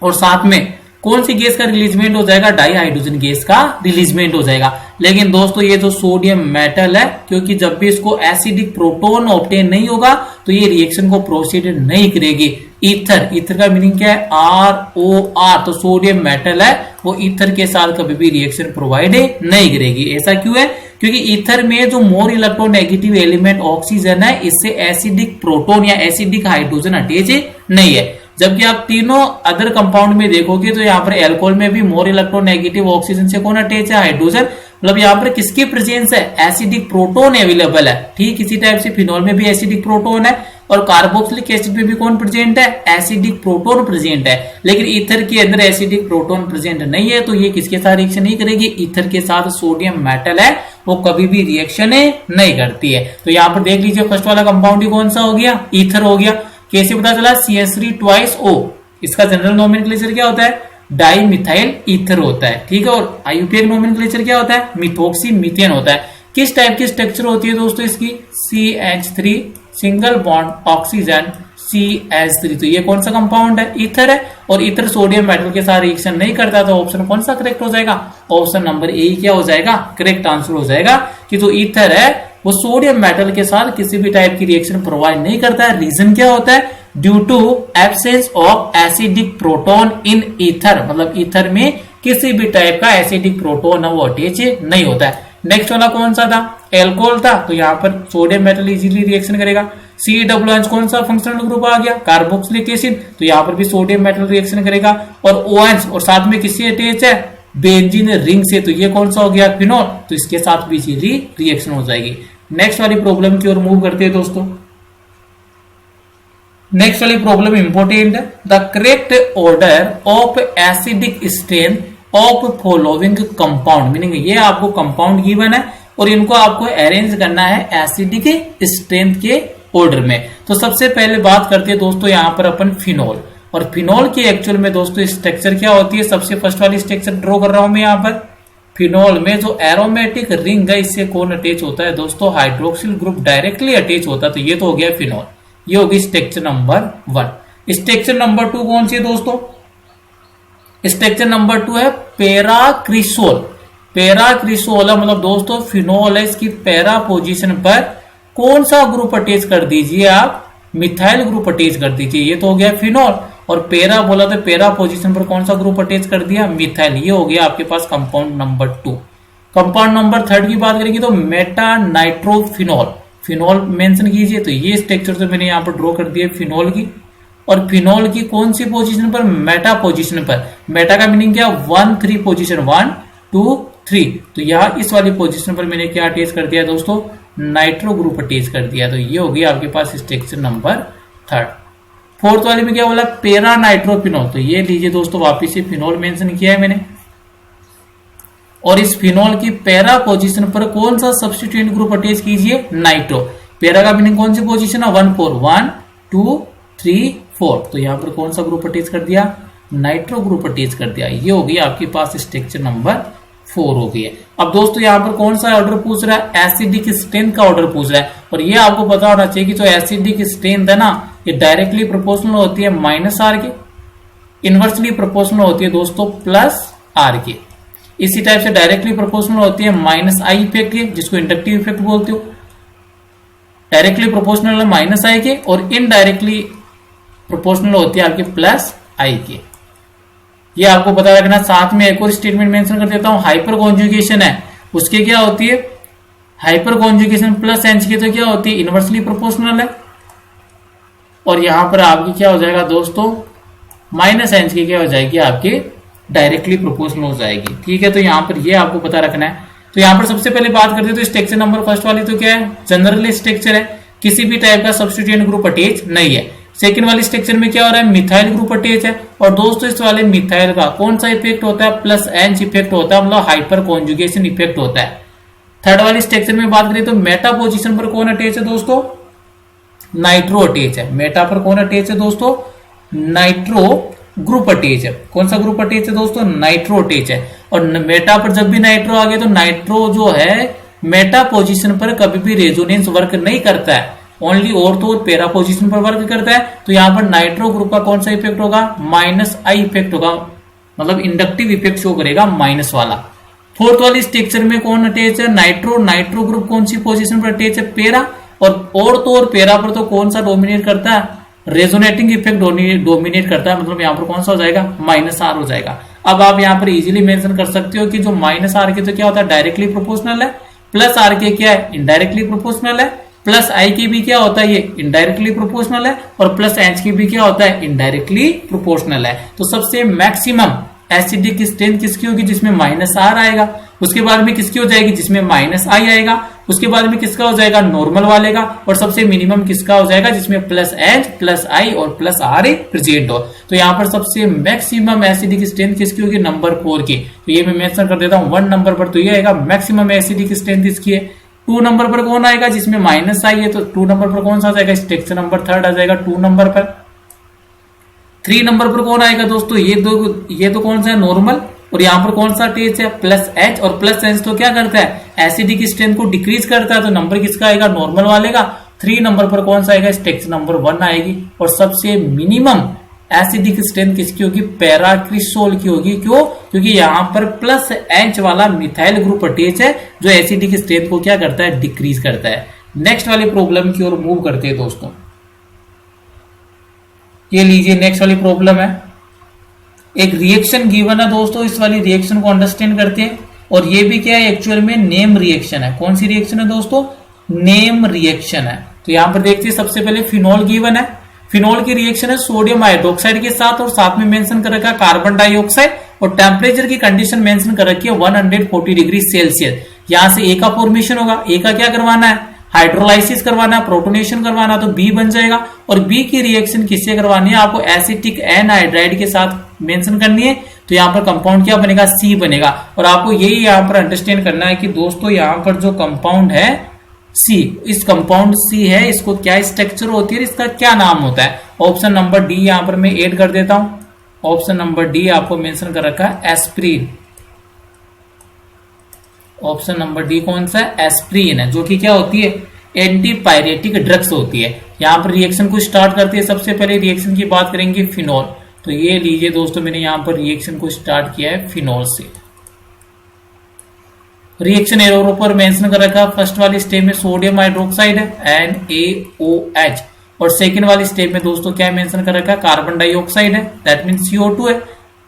और साथ में कौन सी गैस का रिलीजमेंट हो जाएगा, डाई हाइड्रोजन गैस का रिलीजमेंट हो जाएगा। लेकिन दोस्तों ये जो सोडियम मेटल है, क्योंकि जब भी इसको एसिडिक प्रोटोन ऑब्टेन नहीं होगा तो ये रिएक्शन को प्रोसीड नहीं करेगी। ईथर, ईथर का मीनिंग क्या है, ROR, तो सोडियम मेटल है वो ईथर के साथ कभी भी रिएक्शन प्रोवाइड नहीं करेगी। ऐसा क्यों है, क्योंकि ईथर में जो मोर इलेक्ट्रोनेगेटिव एलिमेंट ऑक्सीजन है इससे एसिडिक प्रोटोन या एसिडिक हाइड्रोजन अटैच नहीं है। जबकि आप तीनों अदर कंपाउंड में देखोगे तो यहाँ पर एल्कोहल में भी मोर इलेक्ट्रोनेगेटिव ऑक्सीजन से कौन अटैच है, हाइड्रोजन। मतलब यहाँ पर किसकी प्रेजेंस है, एसिडिक प्रोटोन अवेलेबल है। ठीक इसी टाइप से फिनोल में भी एसिडिक प्रोटोन है और कार्बोक्सिलिक एसिड में भी कौन प्रेजेंट है, एसिडिक प्रोटोन प्रेजेंट है। लेकिन ईथर के अंदर एसिडिक प्रोटोन प्रेजेंट नहीं है, तो ये किसके साथ रिएक्शन नहीं करेगी, ईथर के साथ सोडियम मेटल है वो कभी भी रिएक्शन नहीं करती है। तो यहाँ पर देख लीजिए फर्स्ट वाला कंपाउंड कौन सा हो गया, ईथर हो गया। कैसे पता चला, CH3 ट्वाइस O, इसका जनरल नोमेनक्लेचर क्या होता है, डाई मिथाइल ईथर होता है। ठीक है, और IUPAC नोमेनक्लेचर क्या होता है, मिथोक्सी मीथेन होता है। किस टाइप की स्ट्रक्चर होती है दोस्तों इसकी, CH3 single bond oxygen CH3। तो ये कौन सा कंपाउंड है, ईथर है, और ईथर सोडियम मेटल के साथ रिएक्शन नहीं करता। तो ऑप्शन कौन सा करेक्ट हो जाएगा, ऑप्शन नंबर ए क्या हो जाएगा, करेक्ट आंसर हो जाएगा कि जो ईथर है वो सोडियम मेटल के साथ किसी भी टाइप की रिएक्शन प्रोवाइड नहीं करता है। रीजन क्या होता है, due to absence of acidic proton in ether, मतलब ईथर में किसी भी टाइप का एसिडिक प्रोटोन है वो अटैच नहीं होता है। नेक्स्ट वाला कौन सा था, एल्कोहल था, तो यहाँ पर सोडियम मेटल इजीली रिएक्शन करेगा। COOH कौन सा फंक्शनल ग्रुप आ गया, कार्बोक्सिलिक एसिड, तो यहाँ पर भी सोडियम मेटल रिएक्शन करेगा। और OH और साथ में किससे अटैच है, बेंजीन रिंग से, तो ये कौन सा हो गया, फिनोल, तो इसके साथ भी इजीली रिएक्शन हो जाएगी। नेक्स्ट वाली प्रॉब्लम की ओर मूव करते हैं दोस्तों। नेक्स्ट वाली प्रॉब्लम इंपॉर्टेंट है, the correct order of acidic strength of following compound, meaning ये आपको कंपाउंड गिवन है और इनको आपको अरेंज करना है एसिडिक स्ट्रेंथ के ऑर्डर में। तो सबसे पहले बात करते हैं दोस्तों यहाँ पर अपन फिनोल, और फिनोल की एक्चुअल में दोस्तों स्ट्रक्चर क्या होती है। सबसे फर्स्ट वाली स्ट्रक्चर ड्रॉ कर रहा हूं मैं यहाँ पर। फिनोल में जो एरोमेटिक रिंग है इससे कौन अटैच होता है दोस्तों, हाइड्रोक्सिल ग्रुप डायरेक्टली अटैच होता है। तो ये तो हो गया फिनोल, ये होगी स्ट्रक्चर नंबर 1। स्ट्रक्चर नंबर 2 कौन सी है दोस्तों, स्ट्रक्चर नंबर 2 है पैराक्रिसोल। पैराक्रिसोल है मतलब दोस्तों फिनोल है, इसकी पैरा पोजीशन पर कौन सा ग्रुप अटैच कर दीजिए आप, मिथाइल ग्रुप अटैच कर दीजिए। ये तो हो गया फिनोल, और पैरा बोला तो पैरा पोजीशन पर कौन सा ग्रुप अटैच कर दिया, मिथाइल। ये हो गया आपके पास कंपाउंड नंबर 2। कंपाउंड नंबर 3 की बात करेंगे तो मेटा नाइट्रोफिनोल, फिनोल मेंशन कीजिए। तो ये स्ट्रक्चर तो मैंने यहाँ पर ड्रॉ कर दिया फिनोल की, और फिनोल की कौन सी पोजीशन पर, मेटा पोजीशन पर। मेटा का मीनिंग क्या, 1-3 पोजीशन, 1 2 3। तो यहाँ इस वाली पोजीशन पर मैंने क्या अटैच कर दिया दोस्तों, नाइट्रो ग्रुप अटैच कर दिया। तो ये हो गया आपके पास स्ट्रक्चर नंबर 3। फोर्थ वाले में क्या बोला, पेरा नाइट्रोफिनोल। तो ये लीजिए दोस्तों वापिस से फिनोल मेंशन किया है मैंने, और इस फिनोल की पैरा पोजीशन पर कौन सा सब्स्टिट्यूएंट ग्रुप अटैच कीजिए, नाइट्रो। पैरा का मीनिंग कौन सी पोजीशन है, 1-4, 1 2 3 4। तो यहाँ पर कौन सा ग्रुप अटैच कर दिया, नाइट्रो ग्रुप अटैच कर दिया। ये होगी आपके पास स्ट्रक्चर नंबर 4 हो गई है। अब दोस्तों यहाँ पर कौन सा ऑर्डर पूछ रहा है, एसिडिक स्ट्रेंथ का ऑर्डर पूछ रहा है। और ये आपको पता होना चाहिए कि जो एसिडिक स्ट्रेंथ है ना, ये डायरेक्टली प्रोपोर्शनल होती है माइनस आर के, इनवर्सली प्रोपोर्शनल होती है दोस्तों प्लस आर के। इसी टाइप से डायरेक्टली प्रोपोर्शनल होती है माइनस आई इफेक्ट के, जिसको इंडक्टिव इफेक्ट बोलते हो। डायरेक्टली प्रोपोर्शनल है माइनस आई के, और इनडायरेक्टली प्रोपोर्शनल होती है आपके प्लस आई के। ये आपको पता रखना। साथ में एक और स्टेटमेंट मेंशन कर देता हूं, हाइपर कॉन्जुगेशन है उसके क्या होती है, हाइपर कॉन्जुगेशन प्लस एच की तो क्या होती है, इनवर्सली प्रोपोर्शनल है। और यहां पर आपकी क्या हो जाएगा दोस्तों, माइनस एच की क्या हो जाएगी, आपके डायरेक्टली प्रोपोर्शनल हो जाएगी। ठीक है, तो यहां पर ये आपको पता रखना है। तो यहां पर सबसे पहले बात करते हैं तो स्ट्रक्चर नंबर फर्स्ट वाली तो क्या है, जनरल स्ट्रक्चर है, किसी भी टाइप का सब्स्टिट्यूएंट ग्रुप अटैच नहीं है। सेकंड वाली स्ट्रक्चर में क्या हो रहा है, मिथाइल ग्रुप अटैच है। और दोस्तों इस वाले मिथाइल का कौन सा इफेक्ट होता है, प्लस एच इफेक्ट होता है, मतलब हाइपर कॉन्जुगेशन इफेक्ट होता है। थर्ड वाली स्ट्रक्चर में बात करें तो मेटा पोजीशन पर कौन अटैच है दोस्तों, नाइट्रो अटैच है। मेटा पर कौन अटैच है दोस्तों, नाइट्रो ग्रुप अटैच है। कौन सा ग्रुप अटैच है दोस्तों, नाइट्रो अटैच है। और मेटा पर जब भी नाइट्रो आ गया तो नाइट्रो जो है मेटा पोजीशन पर कभी भी रेजोनेंस वर्क नहीं करता है, ओनली ऑर्थो और पैरा पोजीशन पर वर्क करता है। तो यहां पर नाइट्रो ग्रुप का कौन सा इफेक्ट होगा, माइनस आई इफेक्ट होगा, मतलब इंडक्टिव इफेक्ट शो करेगा माइनस वाला। फोर्थ वाली स्ट्रक्चर में कौन अटैच है, नाइट्रो। नाइट्रो ग्रुप कौन सी पोजीशन पर अटैच है, पैरा। और ऑर्थो और पैरा पर तो कौन सा डोमिनेट करता है, रेजोनेटिंग इफेक्ट डोमिनेट करता है, मतलब यहाँ पर कौन सा हो जाएगा, माइनस आर हो जाएगा। अब आप यहाँ पर इजीली मेंशन कर सकते हो कि जो माइनस आर के तो क्या होता है, डायरेक्टली प्रोपोर्शनल है, प्लस आर के क्या है, इनडायरेक्टली प्रोपोर्शनल है, प्लस आई की भी क्या होता है, ये इनडायरेक्टली प्रोपोर्शनल है, और प्लस एच की भी क्या होता है, इनडायरेक्टली प्रोपोर्शनल है। तो सबसे मैक्सिमम एसिडिक स्ट्रेंथ किसकी होगी, जिसमें माइनस आर आएगा। उसके बाद में किसकी हो जाएगी, जिसमें माइनस आई आएगा। उसके बाद में किसका हो जाएगा, नॉर्मल वाले का। और सबसे मिनिमम किसका हो जाएगा, जिसमें प्लस एच प्लस आई और प्लस आर प्रेजेंट हो। तो यहाँ पर सबसे मैक्सिमम एसिडिक स्ट्रेंथ किसकी होगी, नंबर 4 की। तो ये मैं मेंशन कर देता हूं 1 नंबर पर, तो ये आएगा मैक्सिमम एसिडिक स्ट्रेंथ इसकी है। 2 नंबर पर कौन आएगा, जिसमें माइनस आई है, तो 2 नंबर पर कौन सा आ जाएगा, स्ट्रक्चर नंबर 3 आ जाएगा 2 नंबर पर। 3 नंबर पर कौन आएगा दोस्तों, ये तो कौन सा है, नॉर्मल। और यहाँ पर कौन सा अटैच है, प्लस एच। और प्लस एच तो क्या करता है, एसिडिक स्ट्रेंथ को डिक्रीज करता है, तो नंबर किसका आएगा, नॉर्मल वाले का। 3 नंबर पर कौन सा आएगा, स्ट्रक्चर नंबर 1 आएगी। और सबसे मिनिमम एसिडिक स्ट्रेंथ किसकी होगी, पैराक्रिसोल की होगी। क्यों, क्योंकि यहाँ पर प्लस एच वाला मिथाइल ग्रुप अटैच है, जो एसिडिक स्ट्रेंथ को क्या करता है, डिक्रीज करता है। नेक्स्ट वाली प्रॉब्लम की ओर मूव करते हैं दोस्तों। ये लीजिए नेक्स्ट वाली प्रॉब्लम है, एक रिएक्शन गिवन है दोस्तों, इस वाली रिएक्शन को अंडरस्टैंड करते हैं। और ये भी क्या है, एक्चुअल में नेम रिएक्शन है। कौन सी रिएक्शन है दोस्तों, नेम रिएक्शन है। तो यहां पर देखते हैं, सबसे पहले फिनॉल गिवन है। फिनॉल की रिएक्शन है सोडियम हाइड्रोक्साइड के साथ, और साथ में मेंशन कर रखा है कार्बन डाइऑक्साइड, और टेम्परेचर की कंडीशन मेंशन कर रखी है 140 डिग्री सेल्सियस। यहां से ए का फॉर्मेशन होगा। ए का क्या करवाना है, हाइड्रोलाइसिस करवाना है, प्रोटोनेशन करवाना, तो बी बन जाएगा। और बी की रिएक्शन किससे करवानी है, आपको एसिटिक एनहाइड्राइड के साथ मेंशन करनी है। तो यहाँ पर कंपाउंड क्या बनेगा, सी बनेगा। और आपको यही यहाँ पर अंडरस्टैंड करना है कि दोस्तों यहाँ पर जो कंपाउंड है सी, इस कंपाउंड सी है, इसको क्या स्ट्रक्चर होती है, इसका क्या नाम होता है। ऑप्शन नंबर डी यहाँ पर मैं ऐड कर देता हूं। ऑप्शन नंबर डी आपको मेंशन कर रखा है एस्प्रीन। ऑप्शन नंबर डी कौन सा है, एस्प्रीन है, जो कि क्या होती है, एंटीपायरेटिक ड्रग्स होती है। यहां पर रिएक्शन को स्टार्ट करती है। सबसे पहले रिएक्शन की बात करेंगे फिनॉल। तो ये लीजिए दोस्तों, मैंने यहां पर रिएक्शन को स्टार्ट किया है फिनॉल से। रिएक्शन एरो पर मेंशन कर रखा, फर्स्ट वाली स्टेप में सोडियम हाइड्रोक्साइड है NaOH, और सेकंड वाली स्टेप में दोस्तों क्या मेंशन कर रखा है, कार्बन डाइऑक्साइड है, दैट मीन CO2 है,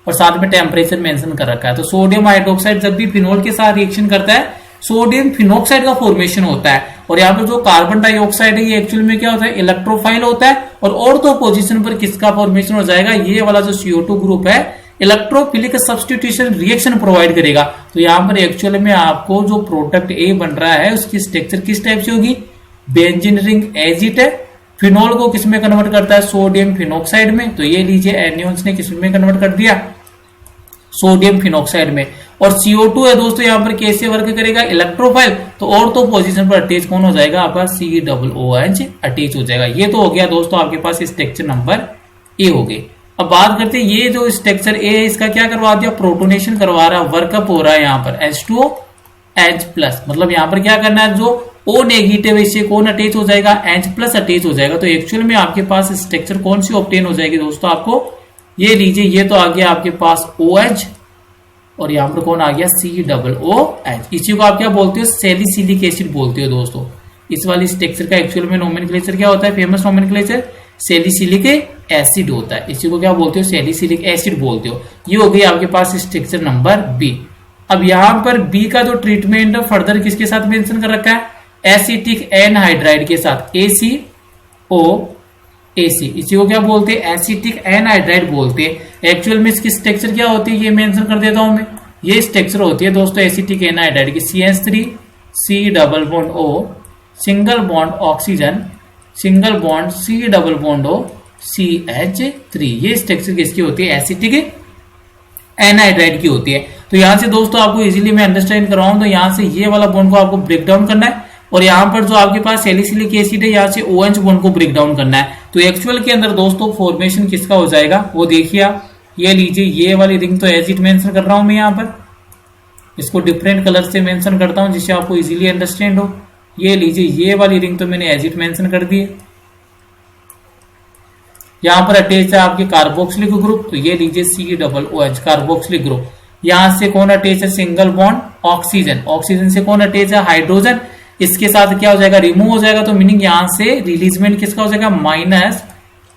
और साथ में टेम्परेचर मेंशन कर रखा है। तो सोडियम हाइड्रोक्साइड जब भी फिनॉल के साथ रिएक्शन करता है, सोडियम फिनॉक्साइड का फॉर्मेशन होता है। और यहाँ पर जो कार्बन डाइऑक्साइड है, ये एक्चुअल में क्या होता है, इलेक्ट्रोफाइल होता है। और तो पोजीशन पर किसका फॉर्मेशन हो जाएगा, ये वाला जो CO2 ग्रुप है, इलेक्ट्रोफिलिक सब्स्टिट्यूशन रिएक्शन प्रोवाइड करेगा। तो यहाँ पर एक्चुअल में आपको जो प्रोडक्ट ए बन रहा है, उसकी स्ट्रक्चर किस टाइप से होगी, बेंजीन रिंग एजिट है। फिनॉल को किसमें कन्वर्ट करता है, सोडियम फिनॉक्साइड में। तो ये लीजिए एनियंस ने किसमें कन्वर्ट कर दिया, सोडियम फिनॉक्साइड में। और CO2 है दोस्तों, यहाँ पर कैसे वर्क करेगा, इलेक्ट्रोफाइल। तो और तो पोजीशन पर अटैच कौन हो जाएगा, आपका COOH अटैच हो जाएगा। ये तो हो गया दोस्तों आपके पास स्ट्रक्चर नंबर ए हो गए। अब बात करते हैं ये जो स्ट्रक्चर ए है इसका क्या करवा दिया, प्रोटोनेशन करवा रहा है, वर्कअप हो रहा है यहाँ पर H2O H+, मतलब यहाँ पर क्या करना है, जो O नेगेटिव इससे कौन अटैच हो जाएगा, H+ अटैच हो जाएगा। तो एक्चुअल में आपके पास स्ट्रक्चर कौन सी ऑब्टेन हो जाएगी दोस्तों, आपको ये लीजिए, ये तो आ गया आपके पास OH और यहाँ पर कौन आ गया COOH। इसी को आप क्या बोलते हो, सैलिसिलिक एसिड बोलते हो दोस्तों। इस वाली स्ट्रक्चर का एक्चुअल में नोमेनक्लेचर क्या होता है, फेमस नोमेनक्लेचर सैलिसिलिक एसिड होता है। इसी को क्या बोलते हो, सैलिसिलिक एसिड बोलते हो। ये हो गई आपके पास स्ट्रक्चर नंबर बी। अब यहाँ पर बी का जो ट्रीटमेंट फर्दर किसके साथ मेंशन कर रखा है, एसिटिक एनहाइड्राइड के साथ, ACOAC। इसी को क्या बोलते हैं, एसिटिक एनहाइड्राइड बोलते हैं। एक्चुअल में इसकी स्ट्रक्चर क्या होती है ये मेंशन कर देता हूं मैं। ये स्ट्रक्चर होती है दोस्तों एसिटिक एनहाइड्राइड की, CH3 C double bond O, single bond oxygen, single bond C double bond O CH3। ये स्ट्रक्चर किसकी होती है, एसिटिक एनहाइड्राइड की होती है। तो यहां से दोस्तों आपको इजीली मैं अंडरस्टैंड कराऊं तो यहां से ये वाला बॉन्ड को आपको ब्रेक डाउन करना है और यहाँ पर जो आपके पास सैलिसिलिक एसिड है यहाँ से OH बॉन्ड को ब्रेक डाउन करना है। तो एक्चुअल के अंदर दोस्तों फॉर्मेशन किसका हो जाएगा वो देखिए आप, ये लीजिए, ये वाली रिंग तो एज इट मेंशन कर रहा हूं मैं, यहाँ पर इसको डिफरेंट कलर से मेंशन करता हूं जिससे आपको इजीली अंडरस्टैंड हो। ये लीजिए, ये वाली रिंग तो मैंने एज इट मेंशन कर दी है। यहाँ पर अटैच है आपके कार्बोक्सिलिक ग्रुप, तो ये लीजिए COOH कार्बोक्सिलिक ग्रुप। यहां से कौन अटैच है, सिंगल बॉन्ड ऑक्सीजन, ऑक्सीजन से कौन अटैच है, हाइड्रोजन। इसके साथ क्या हो जाएगा, रिमूव हो जाएगा। तो मीनिंग यहां से रिलीजमेंट किसका हो जाएगा,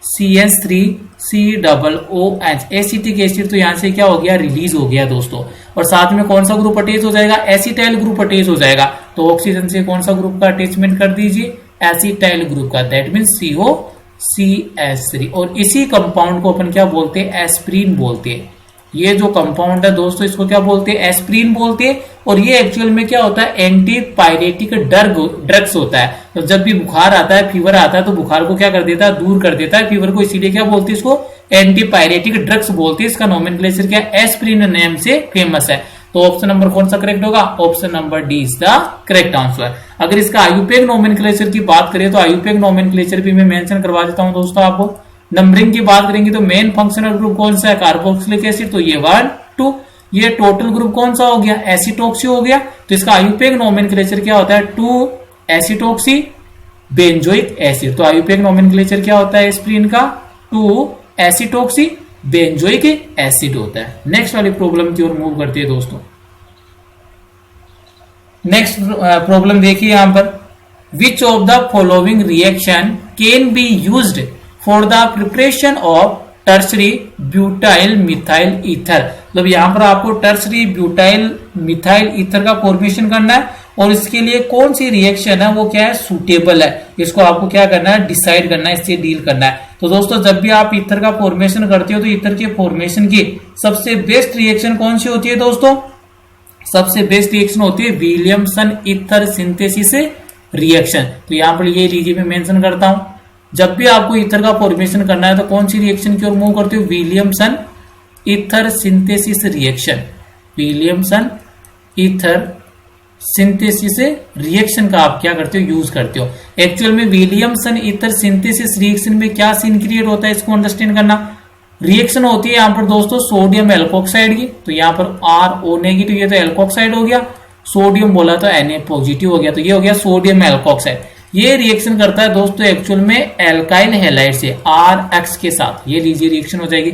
-CH3COOH। एसिटिक एसिड तो यहां से क्या हो गया, रिलीज हो गया दोस्तों। और साथ में कौन सा ग्रुप अटैच हो जाएगा, एसिटाइल ग्रुप अटैच हो जाएगा। तो ऑक्सीजन से कौन सा ग्रुप का अटैचमेंट कर दीजिए, एसिटाइल ग्रुप का, दैट मीन COCH3। और इसी कंपाउंड को अपन क्या बोलते हैं, एस्प्रीन बोलते हैं। ये जो कंपाउंड है दोस्तों इसको क्या बोलते हैं, एस्प्रीन बोलते हैं। और ये एक्चुअल में क्या होता है, एंटी पायरेटिक ड्रग्स होता है। तो जब भी बुखार आता है, फीवर आता है, तो बुखार को क्या कर देता है, दूर कर देता है फीवर को, इसीलिए क्या बोलते हैं इसको, एंटी पायरेटिक ड्रग्स बोलते हैं। इसका नोमेनक्लेचर क्या, एस्प्रीन नेम से फेमस है। तो ऑप्शन नंबर कौन सा करेक्ट होगा, option number D is the correct answer. अगर इसका आयुपेग नोमेनक्लेचर की बात करें तो आयुपेग नोमेनक्लेचर भी मैं मेंशन करवा देता हूं दोस्तों आपको। नंबरिंग की बात करेंगे तो मेन फंक्शनल ग्रुप कौन सा है, कार्बोक्सिलिक एसिड, तो ये 1 2। ये टोटल ग्रुप कौन सा हो गया, एसिटोक्सी हो गया। तो इसका आयुपेग नोमेनक्लेचर क्या होता है, 2 एसिटोक्सी बेंजोइक एसिड। तो आयुपेग नोमेनक्लेचर क्या होता है एस्प्रीन का, 2 एसिटोक्सी बेंजोइक एसिड होता है। नेक्स्ट वाली प्रॉब्लम की ओर मूव करते हैं दोस्तों। नेक्स्ट प्रॉब्लम देखिए यहां पर, which of the following reaction can be used for the preparation of tertiary butyl methyl ether. मतलब यहां पर आपको टर्सरी ब्यूटाइल मिथाइल ईथर का फॉर्मेशन करना है और इसके लिए कौन सी रिएक्शन है वो क्या है, सुटेबल है। इसको आपको क्या करना है, डिसाइड करना है, इससे डील करना है। तो दोस्तों जब भी आप ईथर का फॉर्मेशन करते हो तो ईथर के फॉर्मेशन की सबसे बेस्ट रिएक्शन कौन सी होती है दोस्तों, सबसे बेस्ट रिएक्शन होती है विलियमसन ईथर सिंथेसिस रिएक्शन। तो यहां पर ये लीजिए मैं मेंशन करता हूं, जब भी आपको ईथर का फॉर्मेशन करना है तो कौन सी रिएक्शन की ओर मूव करते हो, Williamson ether synthesis reaction. Williamson ether synthesis reaction का आप क्या करते हो, यूज करते हो। एक्चुअल में विलियमसन ईथर सिंथेसिस रिएक्शन में क्या सीन क्रिएट होता है, इसको अंडरस्टैंड करना। रिएक्शन होती है यहाँ पर दोस्तों सोडियम एल्कोक्साइड की, तो यहाँ पर RO नेगेटिव, ये तो एल्कोक्साइड हो गया, सोडियम बोला तो Na पॉजिटिव हो गया, तो ये हो गया सोडियम एल्कोक्साइड। ये रिएक्शन करता है दोस्तों एक्चुअल में एल्काइल हैलाइड से RX के साथ। ये लीजिए रिएक्शन हो जाएगी।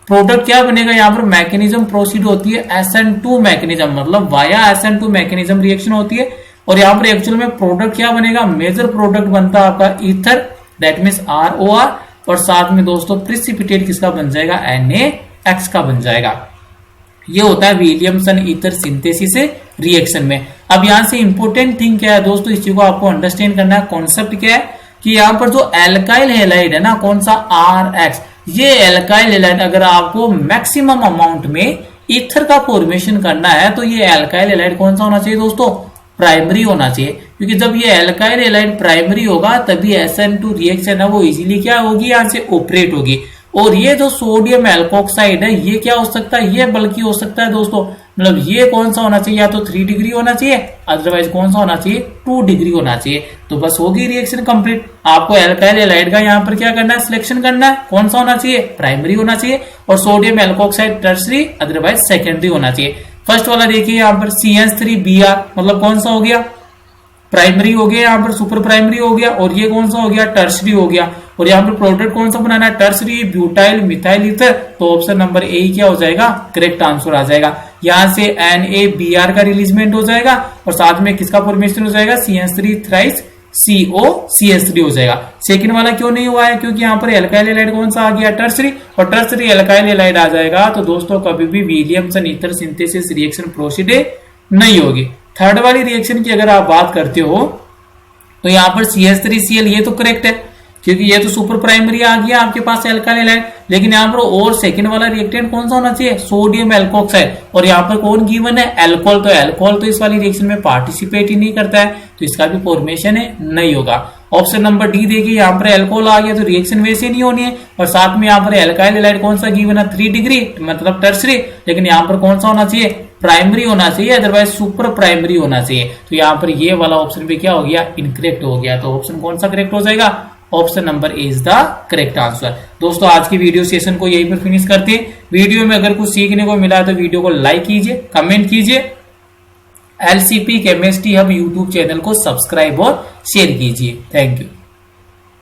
प्रोडक्ट क्या बनेगा, यहाँ पर मैकेनिज्म प्रोसीड होती है SN2 मैकेनिज्म, मतलब वाया SN2 मैकेनिज्म रिएक्शन होती है। और यहाँ पर एक्चुअल में प्रोडक्ट क्या बनेगा, मेजर प्रोडक्ट बनता है आपका ईथर, दैट मीन्स ROR। और साथ में दोस्तों प्रिसिपिटेट किसका बन जाएगा, NaX का बन जाएगा। ये होता है विलियमसन ईथर सिंथेसिस रिएक्शन में। अब यहां से इंपॉर्टेंट थिंग क्या है दोस्तों, इस चीज को आपको अंडरस्टैंड करना है। कॉन्सेप्ट क्या है कि यहाँ पर जो एल्काइल हैलाइड है ना, कौन सा RX, ये एल्काइल हैलाइड अगर आपको मैक्सिमम अमाउंट में ईथर का फॉर्मेशन करना है तो ये एल्काइल हैलाइड कौन सा होना चाहिए दोस्तों, प्राइमरी होना चाहिए। क्योंकि जब ये एल्काइल हैलाइड प्राइमरी होगा तभी SN2 रिएक्शन है वो इजीली क्या होगी, यहाँ से ऑपरेट होगी। और ये जो सोडियम एल्कोक्साइड है ये क्या हो सकता है, ये बल्कि हो सकता है दोस्तों मतलब ये कौन सा होना चाहिए, या तो 3 डिग्री होना चाहिए, अदरवाइज कौन सा होना चाहिए, 2 डिग्री होना चाहिए। तो बस होगी रिएक्शन कंप्लीट। आपको एल्काइल हैलाइड का यहाँ पर क्या करना है, सिलेक्शन करना है, कौन सा होना चाहिए, प्राइमरी होना चाहिए, और sodium alkoxide tertiary otherwise secondary होना चाहिए। फर्स्ट वाला देखिए यहाँ पर CH3Br, मतलब कौन सा हो गया, प्राइमरी हो गया, यहाँ पर सुपर प्राइमरी हो गया, और ये कौन सा हो गया, टर्सरी हो गया। और यहाँ पर प्रोडक्ट कौन सा बनाना है, टर्सरी ब्यूटाइल मिथाइल ईथर। तो ऑप्शन नंबर ए ही क्या हो जाएगा, करेक्ट आंसर आ जाएगा। यहाँ से NaBr का रिलीजमेंट हो जाएगा, और साथ में किसका फॉर्मेशन हो जाएगा, CH3 थ्राइस COCH3 हो जाएगा। सेकंड वाला क्यों नहीं हुआ है, क्योंकि यहाँ पर एल्काइल हैलाइड कौन सा आ गया, टर्सरी, और टर्सरी एल्काइल हैलाइड आ जाएगा। तो दोस्तों कभी भी Williamson ether synthesis reaction proceed नहीं होगी। थर्ड वाली रिएक्शन की अगर आप बात करते हो तो यहाँ पर CH3Cl ये तो करेक्ट है, क्योंकि ये तो सुपर प्राइमरी आ गया आपके पास एल्काइल हैलाइड। लेकिन यहाँ पर और सेकंड वाला रिएक्टेंट कौन सा होना चाहिए, सोडियम एल्कोक्साइड, और यहाँ पर कौन गिवन है, अल्कोहल। तो अल्कोहल तो इस वाली रिएक्शन में पार्टिसिपेट ही नहीं करता है, तो इसका भी फॉर्मेशन है नहीं होगा। ऑप्शन नंबर डी देखिए, यहाँ पर अल्कोहल आ गया तो रिएक्शन वैसे नहीं होनी है, और साथ में यहाँ पर एल्काइल हैलाइड कौन सा गिवन है, 3 डिग्री मतलब टर्सरी, लेकिन यहाँ पर कौन सा होना चाहिए, प्राइमरी होना चाहिए, अदरवाइज सुपर प्राइमरी होना चाहिए। तो यहाँ पर ये वाला ऑप्शन भी क्या हो गया, इनकरेक्ट हो गया। तो ऑप्शन कौन सा करेक्ट हो जाएगा, option number A is the correct answer. दोस्तों आज की वीडियो सेशन को यहीं पर फिनिश करते हैं। वीडियो में अगर कुछ सीखने को मिला तो वीडियो को लाइक कीजिए, कमेंट कीजिए, LCP chemistry hub YouTube channel को सब्सक्राइब और शेयर कीजिए। Thank you.